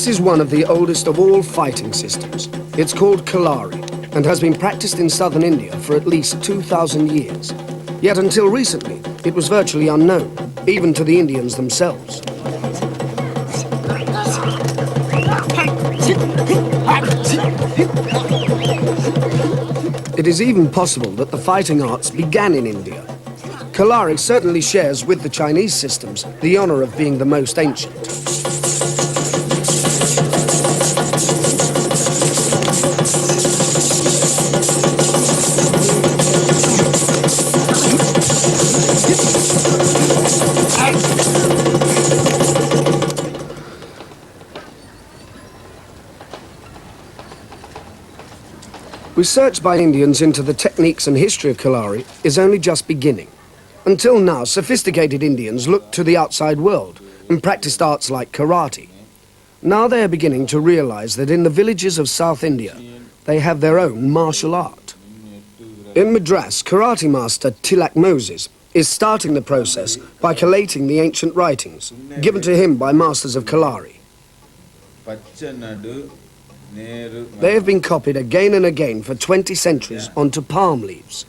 is one of the oldest of all fighting systems. It's called Kalari and has been practiced in southern India for at least 2,000 years. Yet until recently, it was virtually unknown, even to the Indians themselves. It is even possible that the fighting arts began in India. Kalari certainly shares with the Chinese systems the honor of being the most ancient. Research by Indians into the techniques and history of Kalari is only just beginning. Until now, sophisticated Indians looked to the outside world and practiced arts like karate. Now they are beginning to realize that in the villages of South India, they have their own martial art. In Madras, karate master Tilak Moses is starting the process by collating the ancient writings given to him by masters of Kalari. They have been copied again and again for 20 centuries onto palm leaves.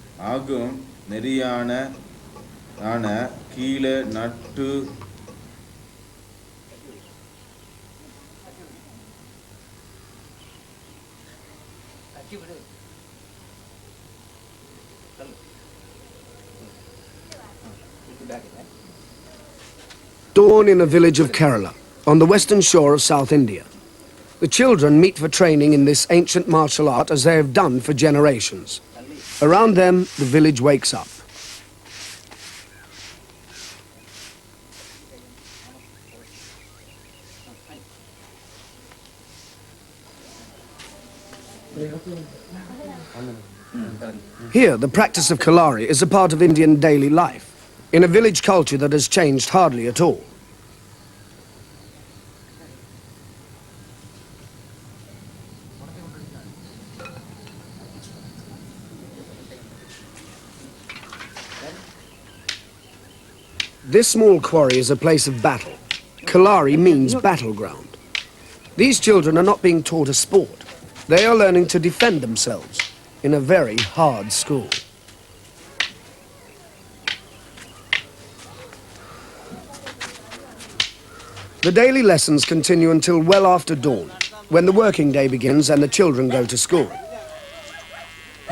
Dawn in a village of Kerala, on the western shore of South India. The children meet for training in this ancient martial art as they have done for generations. Around them, the village wakes up. Here, the practice of Kalari is a part of Indian daily life, in a village culture that has changed hardly at all. This small quarry is a place of battle. Kalari means battleground. These children are not being taught a sport. They are learning to defend themselves in a very hard school. The daily lessons continue until well after dawn, when the working day begins and the children go to school.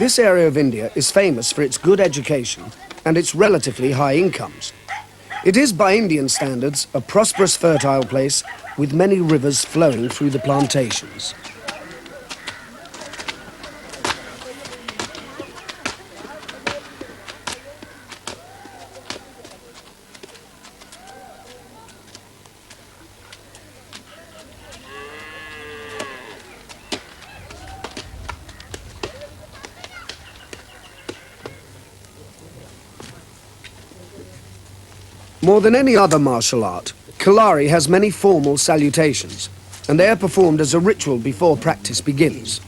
This area of India is famous for its good education and its relatively high incomes. It is, by Indian standards, a prosperous, fertile place with many rivers flowing through the plantations. More than any other martial art, Kalari has many formal salutations, and they are performed as a ritual before practice begins.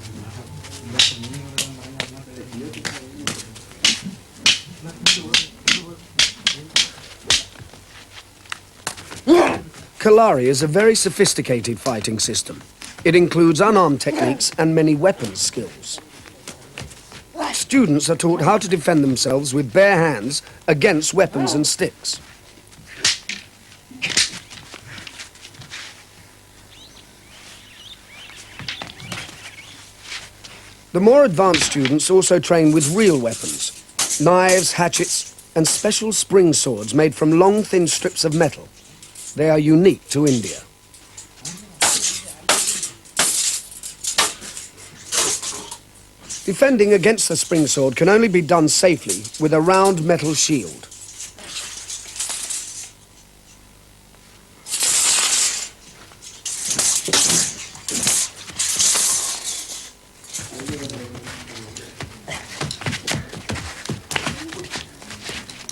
Kalari is a very sophisticated fighting system. It includes unarmed techniques and many weapons skills. Students are taught how to defend themselves with bare hands against weapons and sticks. The more advanced students also train with real weapons, knives, hatchets, and special spring swords made from long, thin strips of metal. They are unique to India. Defending against the spring sword can only be done safely with a round metal shield.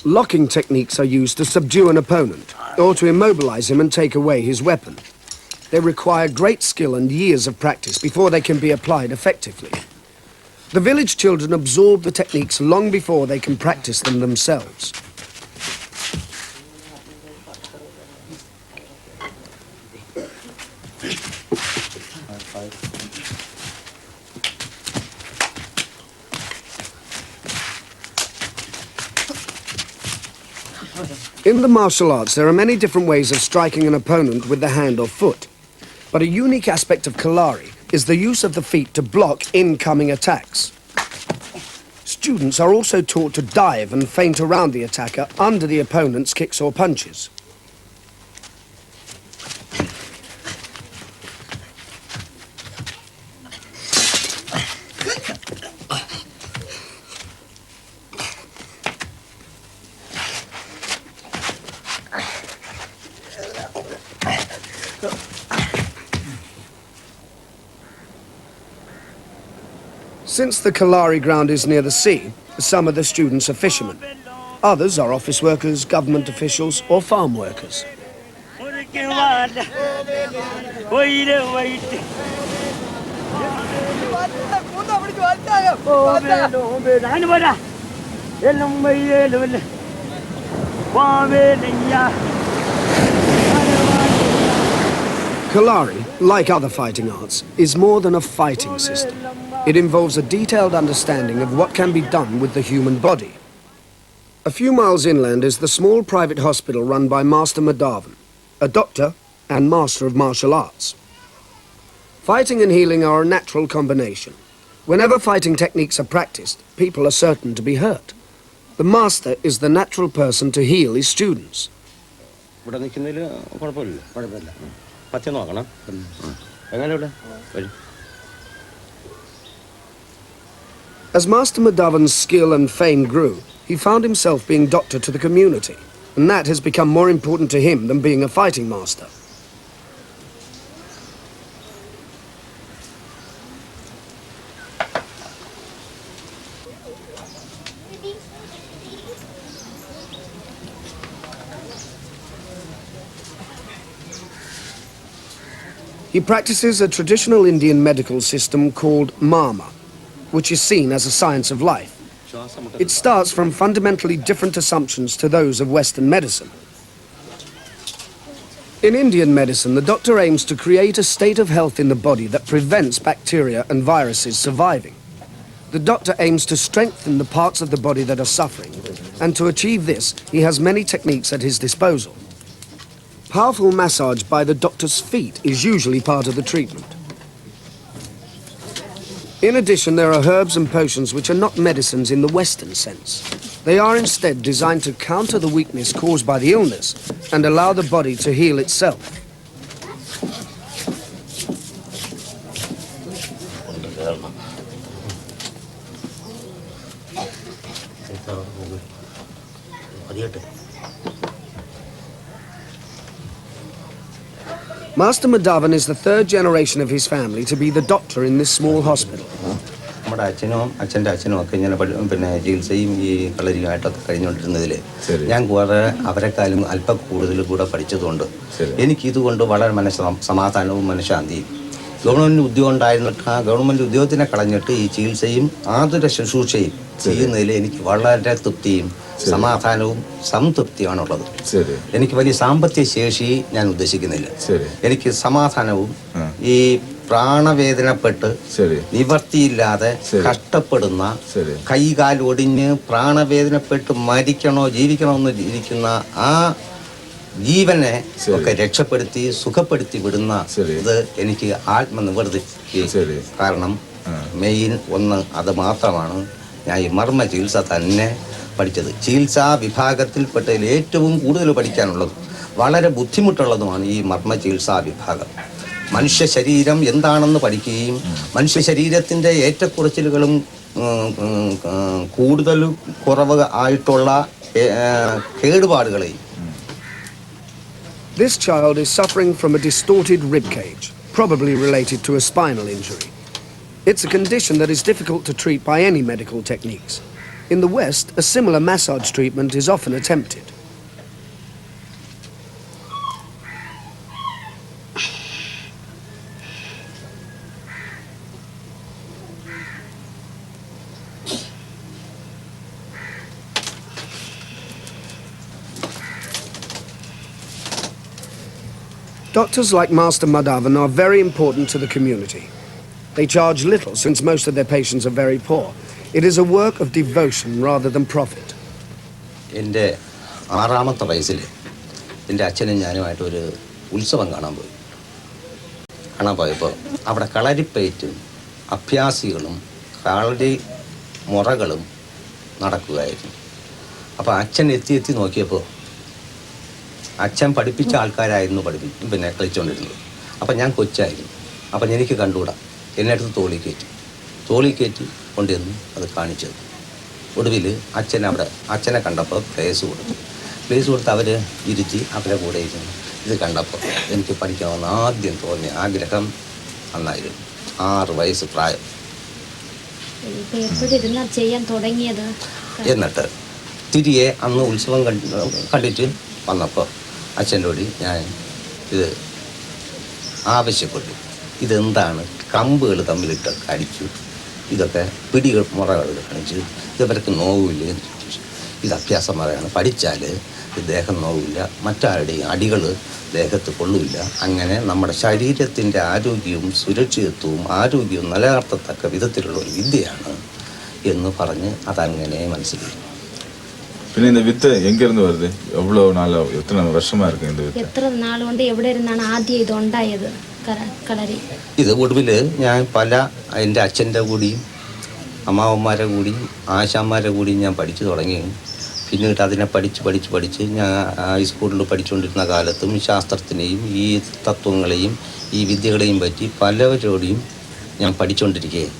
Locking techniques are used to subdue an opponent or to immobilize him and take away his weapon. They require great skill and years of practice before they can be applied effectively. The village children absorb the techniques long before they can practice them themselves. In the martial arts, there are many different ways of striking an opponent with the hand or foot. But a unique aspect of Kalari is the use of the feet to block incoming attacks. Students are also taught to dive and feint around the attacker under the opponent's kicks or punches. Since the Kalari ground is near the sea, some of the students are fishermen. Others are office workers, government officials, or farm workers. Kalari, like other fighting arts, is more than a fighting system. It involves a detailed understanding of what can be done with the human body. A few miles inland is the small private hospital run by Master Madhavan, a doctor and master of martial arts. Fighting and healing are a natural combination. Whenever fighting techniques are practiced, people are certain to be hurt. The master is the natural person to heal his students. As Master Madhavan's skill and fame grew, he found himself being doctor to the community, and that has become more important to him than being a fighting master. He practices a traditional Indian medical system called Mama, which is seen as a science of life. It starts from fundamentally different assumptions to those of Western medicine. In Indian medicine, the doctor aims to create a state of health in the body that prevents bacteria and viruses surviving. The doctor aims to strengthen the parts of the body that are suffering, and to achieve this, he has many techniques at his disposal. Powerful massage by the doctor's feet is usually part of the treatment. In addition, there are herbs and potions which are not medicines in the Western sense. They are instead designed to counter the weakness caused by the illness and allow the body to heal itself. Master Madhavan is the third generation of his family to be the doctor in this small hospital. Government ഉദ്യോഗത്തിനെ കളഞ്ഞിട്ട് ഈ ചികിത്സയും ആതുര ശുശ്രൂഷയും ചെയ്യുന്നതിൽ എനിക്ക് വളരെ തൃപ്തിയും സമാധാനവും സംതൃപ്തിയാണുള്ളത്. എനിക്ക് വലിയ സാമ്പത്തിക ശേഷി ഞാൻ ഉദ്ദേശിക്കുന്നില്ല. എനിക്ക് സമാധാനവും ഈ പ്രാണവേദനപ്പെട്ട് നിവർത്തിയില്ലാതെ കഷ്ടപ്പെടുന്ന കൈകാൽ ഒടിഞ്ഞ് പ്രാണവേദനപ്പെട്ട് മരിക്കണോ ജീവിക്കണോ എന്ന് ഇരിക്കുന്ന ആ ജീവനെ ഒക്കെ രക്ഷപ്പെടുത്തി സുഖപ്പെടുത്തി വിടുന്ന ഇത് എനിക്ക് ആത്മനിവർത്തി. കാരണം മെയിൻ ഒന്ന് അത് മാത്രമാണ്. ഞാൻ ഈ മർമ്മ ചികിത്സ തന്നെ പഠിച്ചത്. ചികിത്സാ വിഭാഗത്തിൽപ്പെട്ടതിൽ ഏറ്റവും കൂടുതൽ പഠിക്കാനുള്ളതും വളരെ ബുദ്ധിമുട്ടുള്ളതുമാണ് ഈ മർമ്മ ചികിത്സാ വിഭാഗം. മനുഷ്യ ശരീരം എന്താണെന്ന് പഠിക്കുകയും മനുഷ്യ ശരീരത്തിൻ്റെ ഏറ്റക്കുറച്ചിലുകളും കൂടുതൽ കുറവ് ആയിട്ടുള്ള കേടുപാടുകളെയും. This child is suffering from a distorted rib cage, probably related to a spinal injury. It's a condition that is difficult to treat by any medical techniques. In the West, a similar massage treatment is often attempted. Doctors like Master Madhavan are very important to the community. They charge little since most of their patients are very poor. It is a work of devotion rather than profit. എൻ്റെ 6ാമത്തെ വയസ്സിൽ എൻ്റെ അച്ഛനും ഞാനുമായിട്ടൊരു ഉത്സവം കാണാൻ പോയപ്പോൾ അവിടെ കളരിപ്പയറ്റും അഭ്യാസികളും കളരി മുറകളും നടക്കുകയായിരുന്നു. അപ്പോൾ അച്ഛൻ എത്തി നോക്കിയപ്പോൾ അച്ഛൻ പഠിപ്പിച്ച ആൾക്കാരായിരുന്നു കളിച്ചുകൊണ്ടിരുന്നത്. അപ്പം ഞാൻ കൊച്ചായിരുന്നു. അപ്പം എനിക്ക് കണ്ടുകൂടാ. എന്നെ അടുത്ത് തോളി കയറ്റി കൊണ്ടുവന്ന് അത് കാണിച്ചത്. ഒടുവിൽ അച്ഛനെ കണ്ടപ്പോൾ പ്ലേസ് കൊടുത്ത് അവർ ഇരുത്തി അവരെ കൂടെ ഇരുന്നു. ഇത് കണ്ടപ്പോൾ എനിക്ക് പഠിക്കണമെന്ന് ആദ്യം തോന്നിയ ആഗ്രഹം അന്നായിരുന്നു. 6 വയസ്സ് പ്രായം. എന്നിട്ട് തിരികെ അന്ന് ഉത്സവം കണ്ടിട്ട് വന്നപ്പോൾ അച്ഛൻ്റെ ഞാൻ ഇത് ആവശ്യപ്പെട്ടു. ഇതെന്താണ്? കമ്പുകൾ തമ്മിലിട്ട് അടിച്ചു, ഇതൊക്കെ പിടികൾ മുറകൾ കാണിച്ചു, ഇതവർക്ക് നോവില്ല. ഇത് അഭ്യാസം പറയാണ്. പഠിച്ചാൽ ദേഹം നോവില്ല, മറ്റാരുടെയും അടികൾ ദേഹത്ത് കൊള്ളില്ല. അങ്ങനെ നമ്മുടെ ശരീരത്തിൻ്റെ ആരോഗ്യവും ആരോഗ്യവും നിലനിർത്തത്തക്ക വിധത്തിലുള്ള ഒരു വിദ്യയാണ് എന്ന് പറഞ്ഞ് അതങ്ങനെ മനസ്സിലാക്കി. പിന്നെ இந்த வித்து எங்க இருந்து வருது? எவ்வளவு நாள், எத்தனை வருஷமா இருக்கு இந்த வித்து? എത്ര നാൾ കൊണ്ട് എവിടെ ഇരുന്നാണ് ആദ്യം ഇത് ഉണ്ടായത് കളരി? ഇത് ഒടുവിൽ ഞാൻ എൻ്റെ അച്ഛൻ്റെ കൂടിയും അമ്മാവന്മാരെ കൂടിയും ആശാന്മാരെ കൂടിയും ഞാൻ പഠിച്ചു തുടങ്ങി. പിന്നീട് അതിനെ പഠിച്ച് ഞാൻ ഹൈസ്കൂളിൽ പഠിച്ചുകൊണ്ടിരുന്ന കാലത്തും ശാസ്ത്രത്തിനെയും ഈ തത്വങ്ങളെയും ഈ വിദ്യകളെയും പറ്റി പലവരോടെയും ഞാൻ പഠിച്ചുകൊണ്ടിരിക്കുകയാണ്.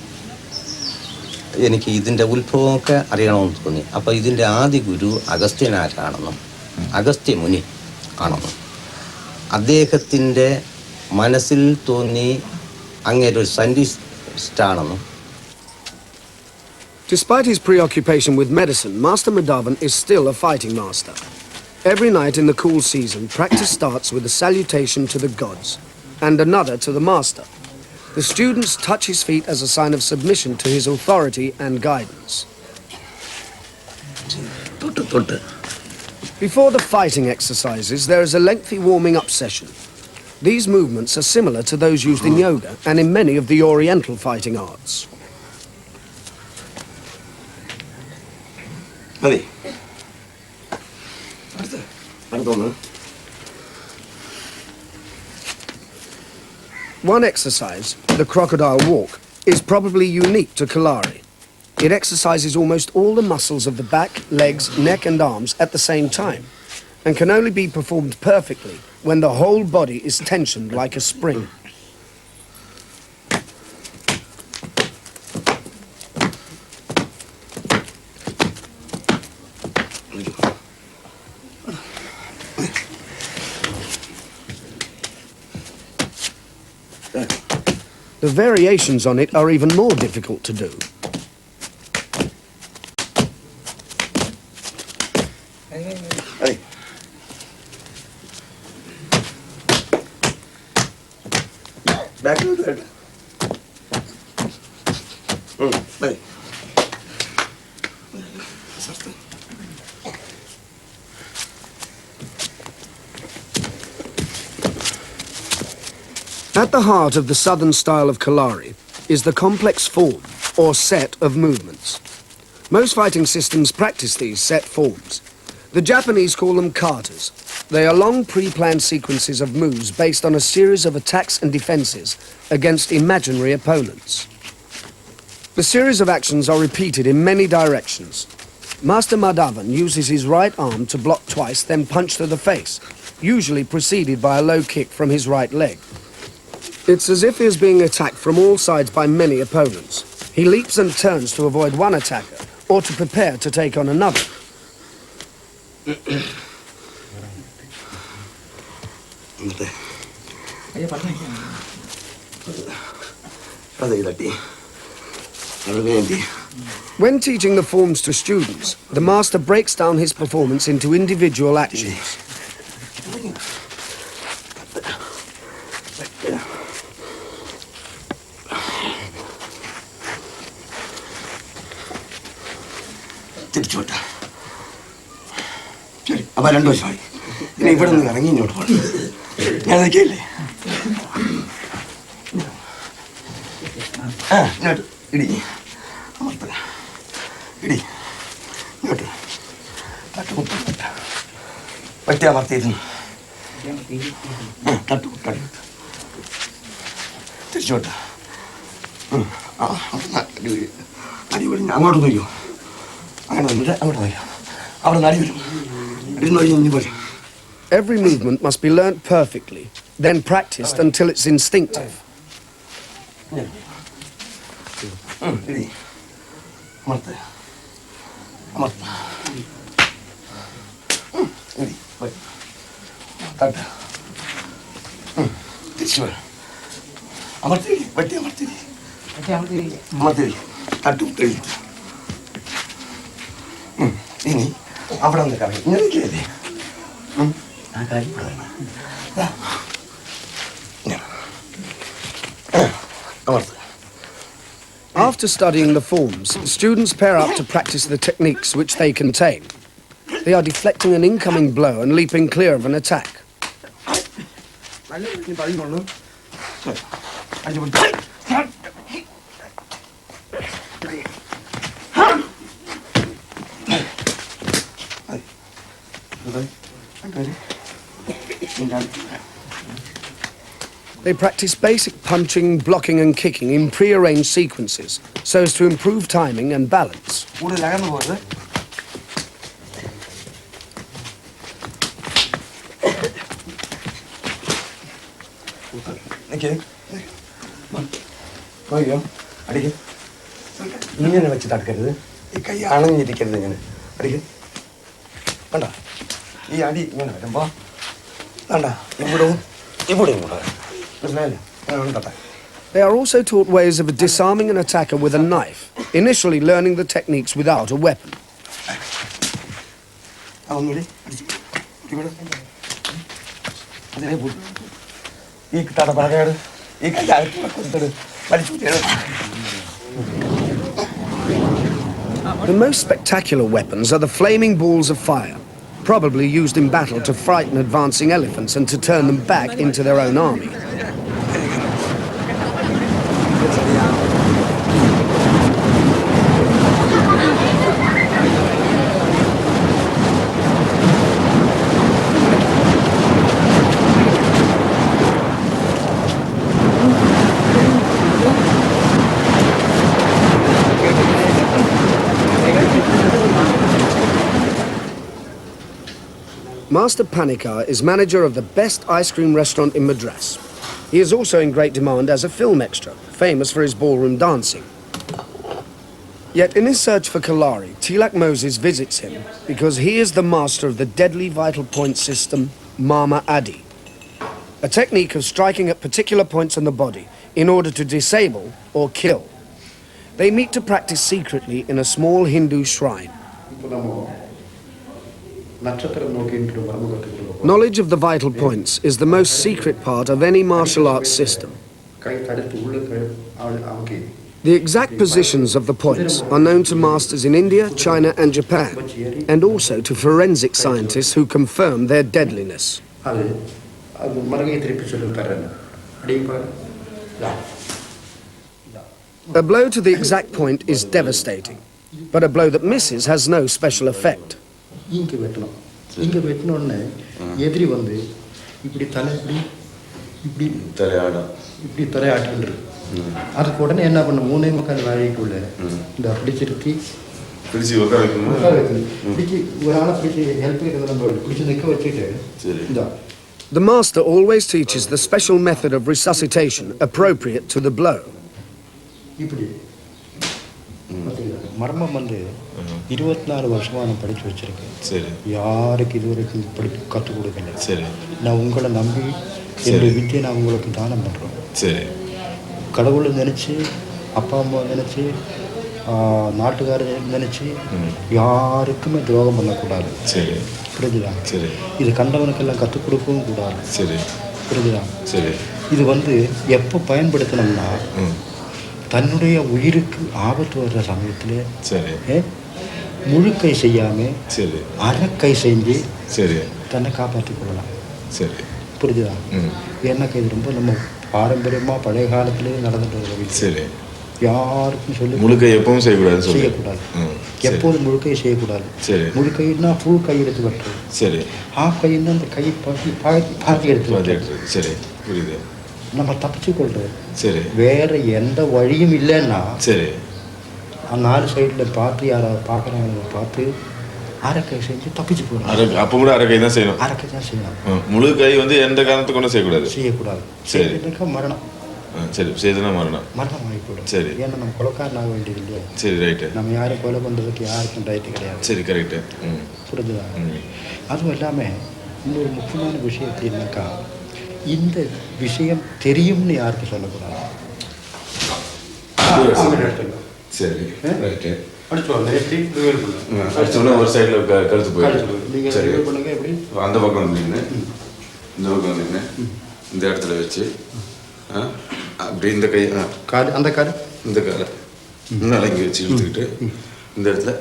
എനിക്ക് ഇതിൻ്റെ ഉത്ഭവമൊക്കെ അറിയണമെന്ന് തോന്നി. അപ്പോൾ ഇതിൻ്റെ ആദ്യ ഗുരു അഗസ്ത്യനാരാണെന്നും അഗസ്ത്യമുനി ആണെന്നും അദ്ദേഹത്തിൻ്റെ മനസ്സിൽ തോന്നി അങ്ങേരൊരു സയൻറ്റിസ്റ്റാണെന്നും. Despite his preoccupation with medicine, Master Madhavan is still a fighting master. Every night in the cool season, practice starts with a salutation to the gods and another to the master. The students touch his feet as a sign of submission to his authority and guidance. Before the fighting exercises, there is a lengthy warming up session. These movements are similar to those used in yoga and in many of the Oriental fighting arts. One exercise, the crocodile walk, is probably unique to Kalari. It exercises almost all the muscles of the back, legs, neck and arms at the same time, and can only be performed perfectly when the whole body is tensioned like a spring. The variations on it are even more difficult to do. At the heart of the southern style of Kalari is the complex form, or set of movements. Most fighting systems practice these set forms. The Japanese call them katas. They are long pre-planned sequences of moves based on a series of attacks and defenses against imaginary opponents. The series of actions are repeated in many directions. Master Madhavan uses his right arm to block twice, then punch to the face, usually preceded by a low kick from his right leg. It's as if he is being attacked from all sides by many opponents. He leaps and turns to avoid one attacker or to prepare to take on another. When teaching the forms to students, the master breaks down his performance into individual actions. തിരിച്ചോട്ട ശരി. അപ്പം 2 വർഷമായി. ഇനി ഇവിടെ നിന്ന് ഇറങ്ങി ഇങ്ങോട്ട് പോകണം. ഞാൻ നിൽക്കില്ലേ? ഇങ്ങോട്ട് ഇടി അമർത്തല ഇടി ഇങ്ങോട്ട് തട്ടുകുട്ട പറ്റി അമർത്തിയിരുന്നു തട്ടുകുട്ടടി തിരിച്ചോട്ട് അടിപൊളി അങ്ങോട്ട് നോക്കിയോ അങ്ങനെ വന്നിട്ട് അങ്ങോട്ട് നോക്കിയോ അവിടെ നിന്ന് അടി വരും അടി നോക്കി ഇനി പോലെ. Every movement must be learnt perfectly, then practiced until it's instinctive. ഇനി അവിടെ നിന്ന് കറങ്ങി ഇങ്ങനെ After studying the forms, students pair up to practice the techniques which they contain. They are deflecting an incoming blow and leaping clear of an attack. They practice basic punching, blocking and kicking in pre-arranged sequences so as to improve timing and balance. ഇങ്ങനെ വെച്ച് തടുക്കരുത് ഈ കൈ അണഞ്ഞിരിക്കരുത് ഇങ്ങനെ അടിക്ക് വേണ്ട ഈ അടി ഇങ്ങനെ വരുമ്പോൾ വേണ്ട ഇവിടവും ഇവിടെയും കൂടെ മനസ്സിലായില്ലേ അങ്ങനെ. They are also taught ways of disarming an attacker with a knife, initially learning the techniques without a weapon. അതൊന്നുകൂടി അടിച്ചു ഇവിടെ അതിനെ പോയി ഈ തട പറയാട് ഈ കൈ അകത്ത് കൊടുത്തിട്ട് വലിച്ചു The most spectacular weapons are the flaming balls of fire, probably used in battle to frighten advancing elephants and to turn them back into their own army. Master Panikar is manager of the best ice cream restaurant in Madras. He is also in great demand as a film extra, famous for his ballroom dancing. Yet in his search for Kalari, Tilak Moses visits him because he is the master of the deadly vital point system, Mama Adi, a technique of striking at particular points on the body in order to disable or kill. They meet to practice secretly in a small Hindu shrine. Knowledge of the vital points is the most secret part of any martial arts system. The exact positions of the points are known to masters in India, China and Japan, and also to forensic scientists who confirm their deadliness. A blow to the exact point is devastating, but a blow that misses has no special effect. இங்கே வெட்டணும் இங்கே வெட்டினோடனே எதிரி வந்து இப்படி தலை இப்படி இப்படி தலையாட்டுன்றது அதுக்கு உடனே என்ன பண்ண 3.25 வாழைக்குள்ள இந்த பிடிச்சிருத்தி பிடிச்சி உட்கார வைக்கணும் பிடிச்சி ஒரு ஆளை பிடிச்சி ஹெல்ப் நம்ம பிடிச்சி நிற்க வச்சுட்டு இந்த The master always teaches the special method of resuscitation appropriate to the blow. இப்படி மர்மம் வந்து 24 வருஷமாக நான் படித்து வச்சுருக்கேன். சரி, யாருக்கு இது வரைக்கும் படித்து கற்றுக் கொடுக்கல. சரி, நான் உங்களை நம்பி என்னுடைய வித்தியை நான் உங்களுக்கு தானம் பண்ணுறோம். சரி, கடவுளை நினச்சி அப்பா அம்மா நினச்சி நாட்டுக்காரர் நினச்சி யாருக்குமே துரோகம் பண்ணக்கூடாது. சரி, புரிஞ்சுதா? சரி, இது கண்டவனுக்கெல்லாம் கற்றுக் கொடுக்கவும் கூடாது. சரி, புரிஞ்சுதா? சரி, இது வந்து எப்போ பயன்படுத்தினோம்னா தன்னுடைய உயிருக்கு ஆபத்து வர்ற சமயத்தில் சரி முழுக்கை செய்யாமல் சரி அரைக்கை செஞ்சு சரி தன்னை காப்பாற்றி கொள்ளலாம். சரி, புரிஞ்சுதா? ஏன்னாக்கா இது ரொம்ப நம்ம பாரம்பரியமாக பழைய காலத்திலேயே நடந்துட்டு வருது. சரி, யாருக்கும் சொல்லி முழுக்கை எப்பவும் செய்யக்கூடாது செய்யக்கூடாது. எப்போதும் முழுக்கை செய்யக்கூடாது. சரி. முழுக்கைன்னா ஃபுல் கை எடுத்து வெட்டுறது. சரி. ஹாஃப் கைன்னா அந்த கை பாதி எடுத்து வெட்டுறது. சரி, புரியுது. நம்ம தப்பிச்சு கொள்றது. சரி. வேற எந்த வழியும் இல்லைன்னா சரி, அந்த 4 சைடில் பார்த்து யாராவது பார்க்குறாங்க பார்த்து அரைக்கை செஞ்சு தப்பிச்சு போகணும். அப்போ கூட அரைக்கை தான் செய்யணும். அரைக்கை தான் செய்யணும். முழு கை வந்து எந்த காரணத்துக்கு கொண்டு செய்யக்கூடாது. சரி. மரணம். சரி, செய்தனா மரணம் ஆகிக்கூடும். சரி. ஏன்னா நம்ம கொலைக்காரன் ஆக வேண்டியது இல்லையா? சரி, ரைட்டு. நம்ம யாரும் கொலை பண்ணுறதுக்கு யாருக்கும் ரைட்டு கிடையாது. சரி, கரெக்டு. புரிஞ்சுதா? அதுவும் இல்லாமல் இன்னொரு முக்கியமான விஷயம் எப்படின்னாக்கா, இந்த விஷயம் தெரியும்னு யாருக்கும் சொல்லக்கூடாது. சரி, ரைட்டு. அடிச்சோடனே ஒரு சைடில் கழுத்து போயிடுச்சு. நீங்கள் பண்ணுங்க. எப்படி அந்த பக்கம் நின்று இந்த பக்கம் நின்று இந்த இடத்துல வச்சு அப்படி இந்த கை காடு அந்த காடு இந்த காலை இன்னும் அடங்கி வச்சு இழுத்துக்கிட்டு இந்த இடத்துல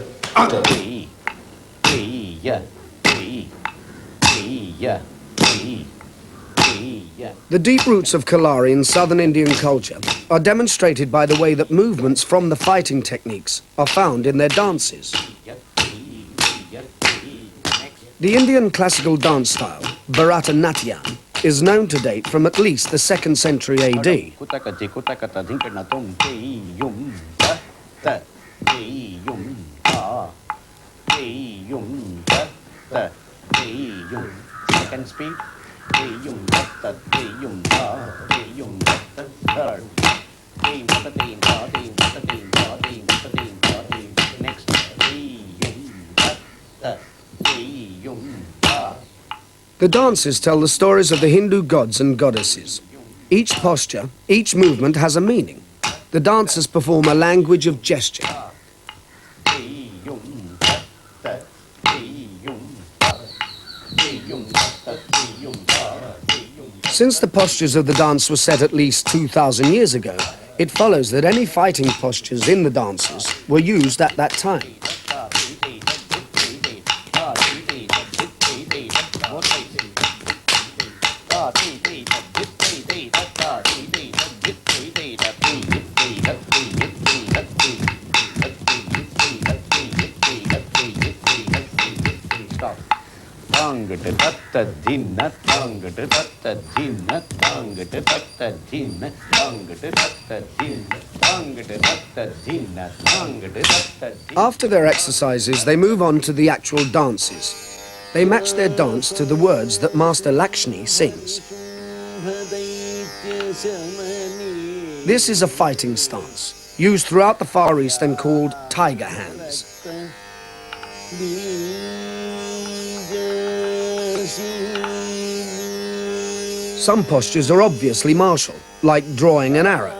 The deep roots of Kalari in southern Indian culture are demonstrated by the way that movements from the fighting techniques are found in their dances. The Indian classical dance style, Bharatanatyam, is known to date from at least the 2nd century AD. Second speed. Next. The dances tell the stories of the Hindu gods and goddesses. Each posture, each movement has a meaning. The dancers perform a language of gesture. Since the postures of the dance were set at least 2,000 years ago, it follows that any fighting postures in the dances were used at that time. After their exercises, they move on to the actual dances. They match their dance to the words that Master Lakshmi sings. This is a fighting stance, used throughout the Far East and called tiger hands. Some postures are obviously martial, like drawing an arrow.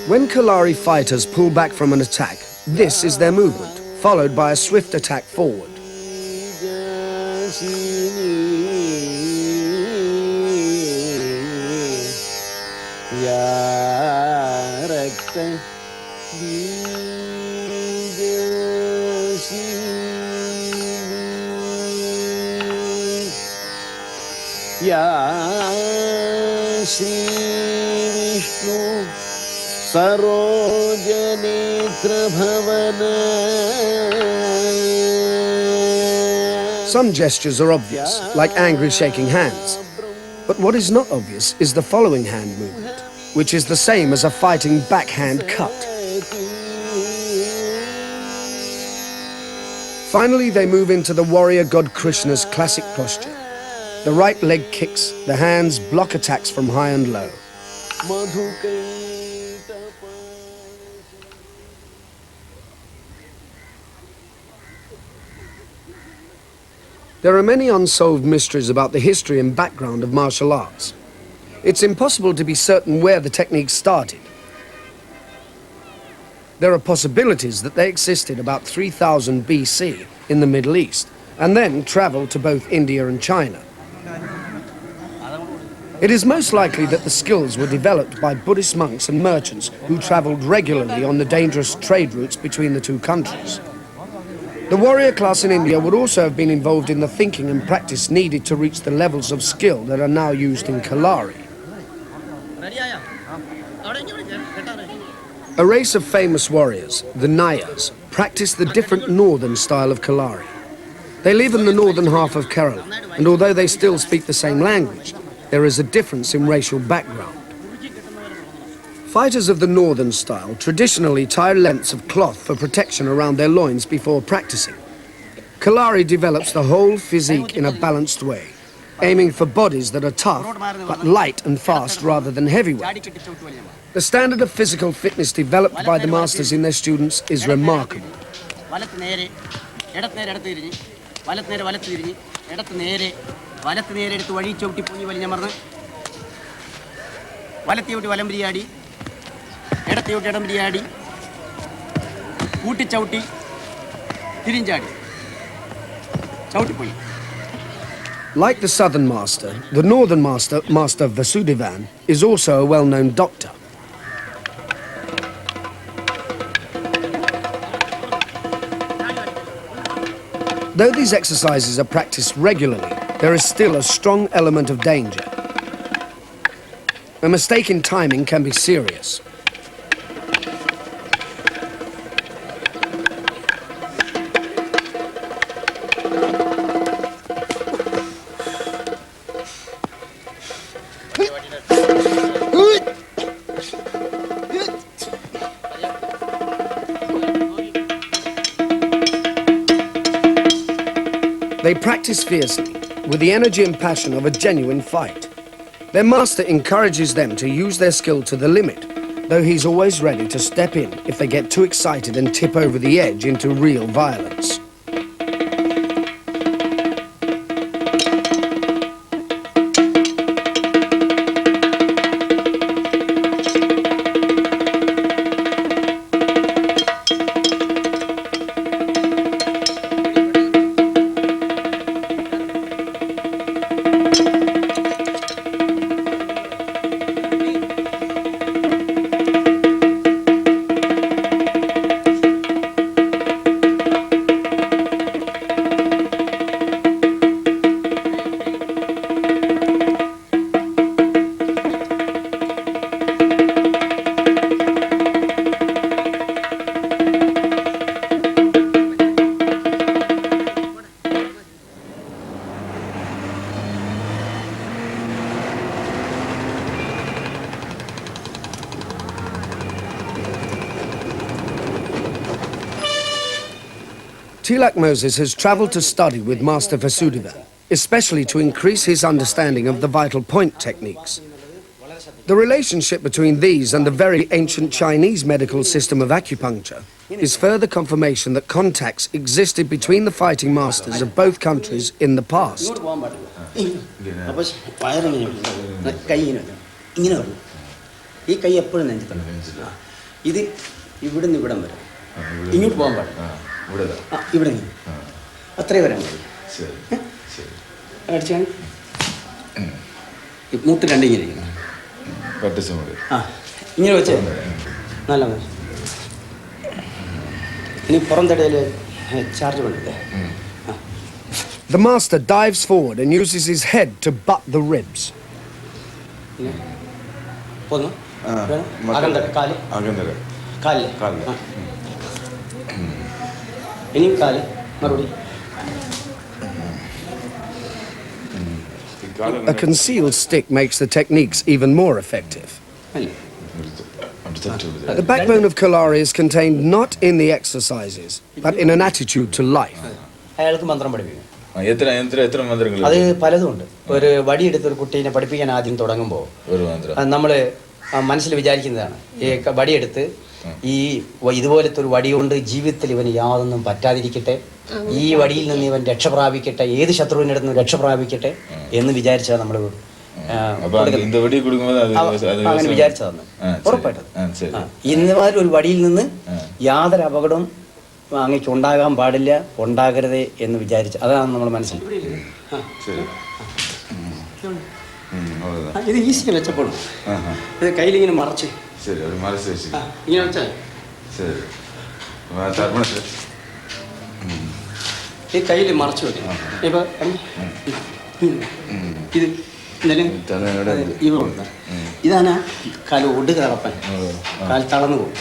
When Kalari fighters pull back from an attack, this is their movement, followed by a swift attack forward. Some gestures are obvious, like angry shaking hands. But what is not obvious is the following hand movement, which is the same as a fighting backhand cut. Finally, they move into the warrior god Krishna's classic posture. The right leg kicks, the hands block attacks from high and low. There are many unsolved mysteries about the history and background of martial arts. It's impossible to be certain where the technique started. There are possibilities that they existed about 3000 BC in the Middle East and then traveled to both India and China. It is most likely that the skills were developed by Buddhist monks and merchants who travelled regularly on the dangerous trade routes between the two countries. The warrior class in India would also have been involved in the thinking and practice needed to reach the levels of skill that are now used in Kalari. A race of famous warriors, the Nayars, practice the different northern style of Kalari. They live in the northern half of Kerala, and although they still speak the same language, there is a difference in racial background. Fighters of the northern style traditionally tie lengths of cloth for protection around their loins before practicing. Kalari develops the whole physique in a balanced way, aiming for bodies that are tough but light and fast rather than heavyweight. The standard of physical fitness developed by the masters in their students is remarkable. Like the southern master, the northern master, Master Vasudevan, is also a well-known doctor. Though these exercises are practiced regularly, there is still a strong element of danger. A mistake in timing can be serious. They practice fiercely, with the energy and passion of a genuine fight. Their master encourages them to use their skill to the limit, though he's always ready to step in if they get too excited and tip over the edge into real violence. Tilak Moses has travelled to study with Master Vasudevan, especially to increase his understanding of the vital point techniques. The relationship between these and the very ancient Chinese medical system of acupuncture is further confirmation that contacts existed between the fighting masters of both countries in the past. ഇവിടെ അത്രയും വരാൻ അടിച്ചാൽ മൂത്ത് രണ്ടിങ്ങനെ ആ ഇങ്ങനെ വെച്ച് നല്ല ഇനി പുറം തടയിൽ charge കൊണ്ടില്ലേ. The master dives forward and uses his head to butt the ribs. പോന്നു അകം തട കാല് കാലില് ഇനിയും കാല് മറുപടി. A concealed stick makes the techniques even more effective. The backbone of Kalari is contained not in the exercises, but in an attitude to life. അയാൾക്ക് മന്ത്രം പഠിപ്പിക്കും. അത് പലതുമുണ്ട്. ഒരു വടിയെടുത്ത് ഒരു കുട്ടീനെ പഠിപ്പിക്കാൻ ആദ്യം തുടങ്ങുമ്പോൾ നമ്മൾ മനസ്സിൽ വിചാരിക്കുന്നതാണ് ഈ വടിയെടുത്ത് ഈ ഇതുപോലത്തെ ഒരു വടി കൊണ്ട് ജീവിതത്തിൽ ഇവന് യാതൊന്നും പറ്റാതിരിക്കട്ടെ, ഈ വടിയിൽ നിന്ന് ഇവൻ രക്ഷപ്രാപിക്കട്ടെ, ഏത് ശത്രുവിൻ്റെ അടുത്ത് നിന്ന് രക്ഷപ്രാപിക്കട്ടെ എന്ന് വിചാരിച്ചാൽ നമ്മൾ അങ്ങനെ വിചാരിച്ചതാണ് ഉറപ്പായിട്ടും. ഇന്നുമാതിരി ഒരു വടിയിൽ നിന്ന് യാതൊരു അപകടവും അങ്ങേക്ക് ഉണ്ടാകാൻ പാടില്ല, ഉണ്ടാകരുത് എന്ന് വിചാരിച്ച് അതാണ് നമ്മൾ മനസ്സിൽ. ഇത് ഈസിക്ക് വെച്ചപ്പോഴും ഇത് കയ്യിലിങ്ങനെ മറച്ച് ശരി ഒരു മറച്ച് ഇങ്ങനെ വെച്ചാൽ ശരി തർപ്പണത്തിൽ ഈ കയ്യിൽ മറച്ചു വെക്കും ഇപ്പം ഇത് ഇതാണ് കാല് ഒടുക തളപ്പൻ കാൽ തളർന്നു പോകും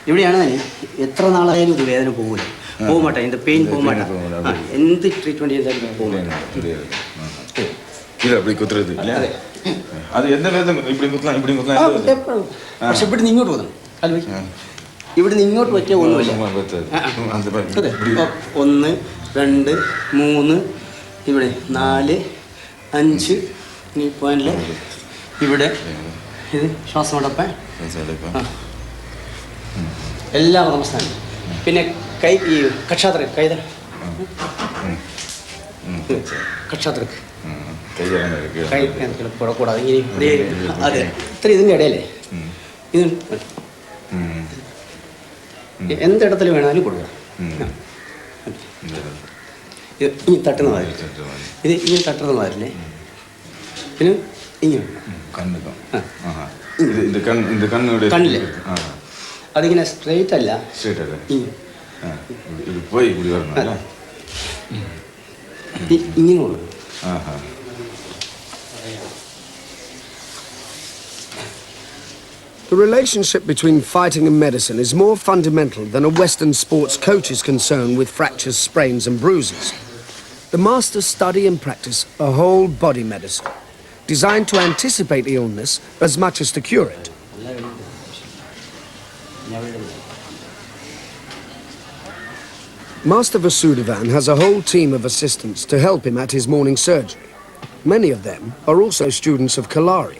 ഇവിടെയാണ് തന്നെ എത്ര നാളായാലും ഇത് വേദന പോകില്ല പോകുമാട്ടെ ഇതിൻ്റെ പെയിൻ പോകുമാട്ടെ എന്ത് ട്രീറ്റ്മെൻറ്റ് ചെയ്താലും പോകും പക്ഷെ ഇവിടുന്ന് ഇങ്ങോട്ട് പോകുന്നു കാല് ഇവിടുന്ന് ഇങ്ങോട്ട് പറ്റിയ ഒന്നുമില്ല 1 2 3 ഇവിടെ 4 5 ഈ പോയിന്റിൽ ഇവിടെ ഇത് ശ്വാസമടപ്പൻ എല്ലാ പ്രമസ്ഥാനം പിന്നെ കൈ ഈ കക്ഷാത്ര കൈത കക്ഷാത്രക്ക് കൈ കൂടാതെ ഇങ്ങനെ അതെ ഇത്ര ഇതിൻ്റെ ഇടയിലേ ഇത് എന്തിടത്തിൽ വേണമെങ്കിലും കൊടുക്കാം ഇനി തട്ടുന്ന മാതിരി ഇത് ഇങ്ങനെ തട്ടുന്ന മാതിരില്ലേ പിന്നെ ഇങ്ങനെ കണ്ണില്ലേ അതിങ്ങനെ സ്ട്രെയിറ്റ് അല്ല ഇങ്ങനെ കൊടുക്കും The relationship between fighting and medicine is more fundamental than a Western sports coach is concerned with fractures, sprains and bruises. The masters study and practice a whole body medicine, designed to anticipate illness as much as to cure it. Master Vasudevan has a whole team of assistants to help him at his morning surgery. Many of them are also students of Kalari.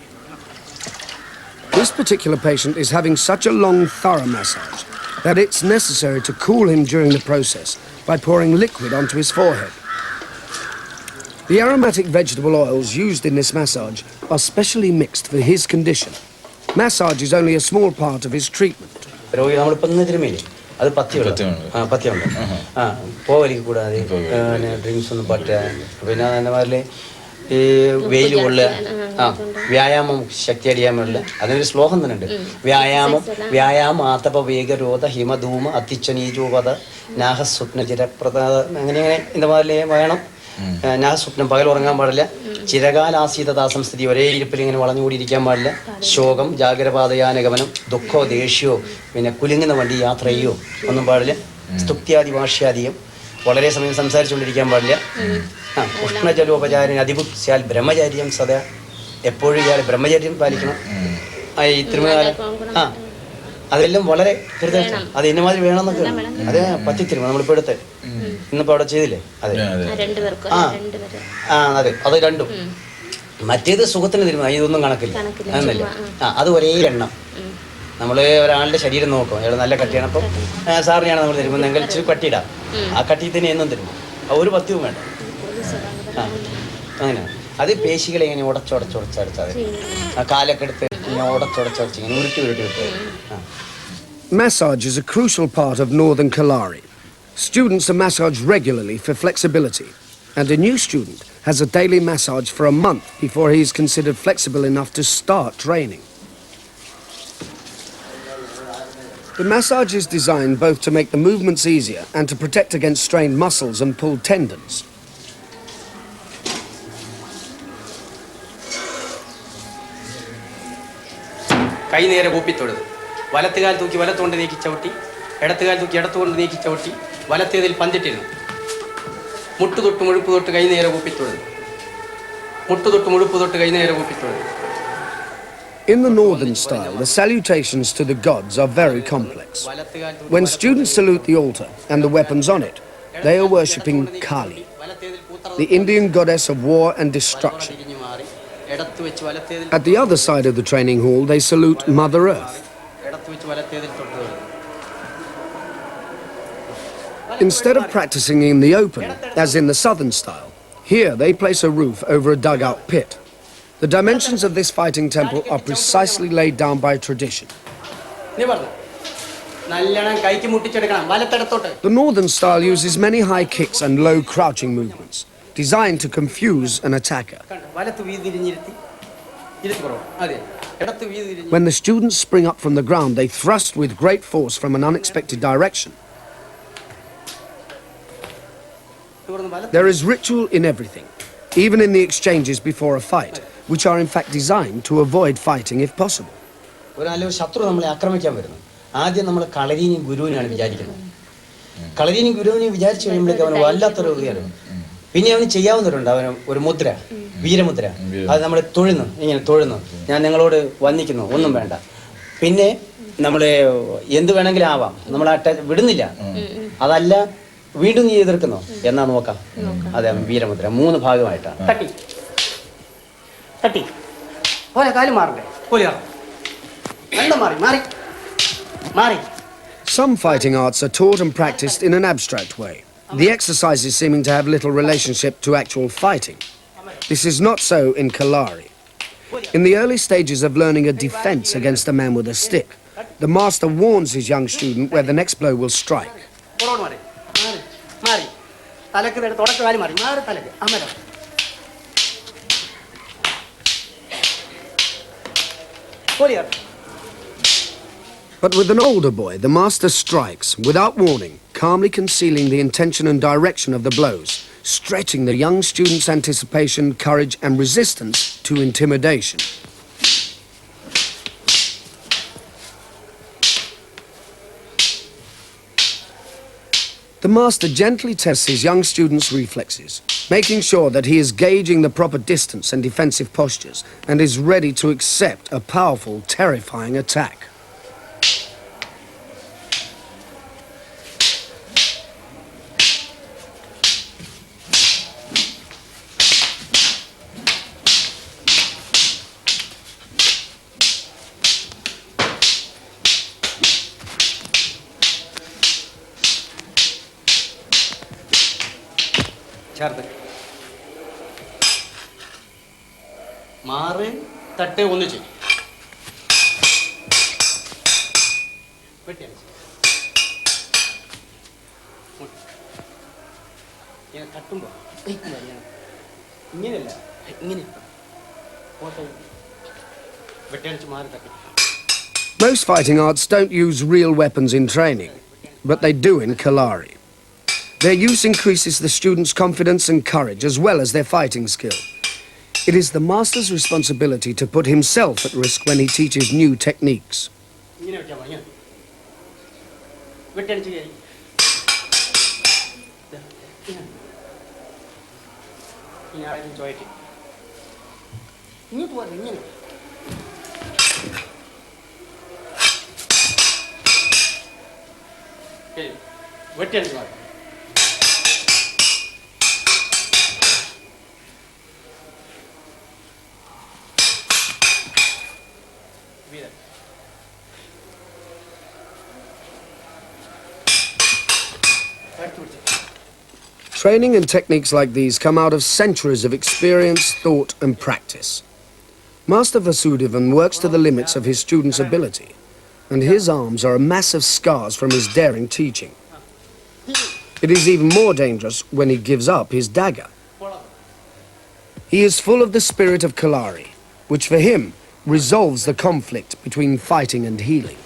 This particular patient is having such a long, thorough massage that it's necessary to cool him during the process by pouring liquid onto his forehead. The aromatic vegetable oils used in this massage are specially mixed for his condition. Massage is only a small part of his treatment. അത് പഥ്യമുണ്ട് പോവലിക്ക് കൂടാതെ drinks ഒന്നും പറ്റുക പിന്നെ അതേമാതിരി ഈ വെയിൽ കൊള്ളുക വ്യായാമം ശക്തി അടിയാമുള്ള അതിനൊരു ശ്ലോകം തന്നെ ഉണ്ട് വ്യായാമം ആതപ വേഗരോധ ഹിമധൂമ അത്തിച്ചനീജോപത നാഹസ്വപ്ന ചിരപ്രദ അങ്ങനെ இந்த மாதிரி വേണം നാഹസ്വപ്നം പകൽ ഉറങ്ങാൻ പാടില്ല ചിരകാലാസീതദാസംസ്ഥിതി ഒരേ ഇരിപ്പിൽ ഇങ്ങനെ വളഞ്ഞുകൂടിയിരിക്കാൻ പാടില്ല ശോകം ജാഗ്രപാതയാനഗമനം ദുഃഖോ ദേഷ്യമോ പിന്നെ കുലുങ്ങുന്ന വണ്ടി യാത്ര ചെയ്യോ ഒന്നും പാടില്ല സ്തുപ്ത്യാദി ഭാഷ്യാദിയും വളരെ സമയം സംസാരിച്ചുകൊണ്ടിരിക്കാൻ പാടില്ല ഉഷ്ണജലോപചാരന് അതിഭുക്സ്യാൽ ബ്രഹ്മചര്യം സദാ എപ്പോഴും ഇയാൾ ബ്രഹ്മചര്യം പാലിക്കണം ഈ തിരുമല അതെല്ലാം വളരെ കൃത്യമായിട്ട് അത് ഇന്നമാതിരി വേണമെന്നൊക്കെ അതെ പറ്റിത്തിരുമ നമ്മളിപ്പോൾ എടുത്ത് ഇന്നിപ്പോൾ അവിടെ ചെയ്തില്ലേ അതെ അതെ അത് രണ്ടും മറ്റേത് സുഖത്തിന് തിരുമ ഇതൊന്നും കണക്കില്ല എന്നല്ലേ അത് ഒരേ എണ്ണം നമ്മൾ ഒരാളുടെ ശരീരം നോക്കും അയാൾ നല്ല കട്ടിയാണ് അപ്പം സാറിനെയാണ് നമ്മൾ തരുമ്പോൾ ഇച്ചിരി കട്ടിയിടാം ആ കട്ടി തന്നെ എന്നും തരും ഒരു പത്യവും വേണ്ട അങ്ങനെ അത് പേശികളെ ഇങ്ങനെ ഉടച്ചുടച്ചടിച്ചാൽ ആ കാലൊക്കെ എടുത്ത് ഇങ്ങനെ ഉടച്ചുടച്ചടിച്ച് ഇങ്ങനെ ഉരുട്ടി വിട്ട് Massage is a crucial part of Northern Kalari. Students are massaged regularly for flexibility, and a new student has a daily massage for a month before he is considered flexible enough to start training. The massage is designed both to make the movements easier and to protect against strained muscles and pulled tendons. കൈ നേരെ കൂപ്പിത്തൊടുത് വലത്തുകാൽ തൂക്കി വലത്തുകൊണ്ട് നീക്കി ചവിട്ടി ഇടത്തുകാൽ തൂക്കി ഇടത്തുകൊണ്ട് നീക്കി ചവിട്ടി വലത്തേതിൽ പന്തിട്ടിരുന്നു മുട്ടു തൊട്ട് മുഴുപ്പ് തൊട്ട് കൈ നേരെ കൂപ്പിത്തൊടുത് മുട്ടു തൊട്ട് മുഴുപ്പ് തൊട്ട് കൈ നേരെ കൂപ്പിത്തൊടുത് In the northern style, the salutations to the gods are very complex. When students salute the altar and the weapons on it, they are worshipping Kali, the Indian goddess of war and destruction. At the other side of the training hall, they salute Mother Earth. Instead of practicing in the open, as in the southern style, here they place a roof over a dugout pit. The dimensions of this fighting temple are precisely laid down by tradition. The northern style uses many high kicks and low crouching movements, designed to confuse an attacker. When the students spring up from the ground, they thrust with great force from an unexpected direction. There is ritual in everything, even in the exchanges before a fight, which are in fact designed to avoid fighting if possible. ഒരു ശത്രു നമ്മളെ ആക്രമിക്കാൻ വരുന്നു, ആദ്യം നമ്മൾ കളരിനെയും ഗുരുവിനാണ് വിചാരിക്കുന്നത്. കളരിനെയും ഗുരുവിനെയും വിചാരിച്ചു കഴിയുമ്പോഴേക്കും അവന് വല്ലാത്തൊരു ഇതാണ്. പിന്നെ അവന് ചെയ്യാവുന്നവരുണ്ട്. അവന് ഒരു മുദ്ര, വീരമുദ്ര, അത് നമ്മൾ തൊഴുന്നു, ഇങ്ങനെ തൊഴുന്നു, ഞാൻ നിങ്ങളോട് വന്നിക്കുന്നു, ഒന്നും വേണ്ട. പിന്നെ നമ്മൾ എന്ത് വേണമെങ്കിലും ആവാം, നമ്മൾ വിടുന്നില്ല. അതല്ല വീണ്ടും നീ എതിർക്കുന്നോ എന്നാ നോക്കാം. അതെ, വീരമുദ്ര 3 ഭാഗമായിട്ടാണ്. തട്ടി തട്ടി പോലെ കാല് മാറണ്ടേ, പോലെ മാറി മാറി മാറി. Some fighting arts are taught and practiced in an abstract way, the exercises seeming to have little relationship to actual fighting. This is not so in Kalari. In the early stages of learning a defense against a man with a stick, the master warns his young student where the next blow will strike. But with an older boy, the master strikes, without warning, calmly concealing the intention and direction of the blows, stretching the young student's anticipation, courage and resistance to intimidation. The master gently tests his young student's reflexes, making sure that he is gauging the proper distance and defensive postures and is ready to accept a powerful, terrifying attack. ചേർത്ത് മാറ്, തട്ട്, ഒന്നിച്ച് ഇങ്ങനെ തട്ടുമ്പോ ഇങ്ങനെയല്ല, ഇങ്ങനെ വെട്ടടിച്ച് മാറി തട്ടി. Most fighting arts don't use real weapons in training, but they do in Kalari. Their use increases the students' confidence and courage as well as their fighting skill. It is the master's responsibility to put himself at risk when he teaches new techniques. Training and techniques like these come out of centuries of experience, thought and practice. Master Vasudevan works to the limits of his students' ability, and his arms are a mass of scars from his daring teaching. It is even more dangerous when he gives up his dagger. He is full of the spirit of Kalari, which for him resolves the conflict between fighting and healing.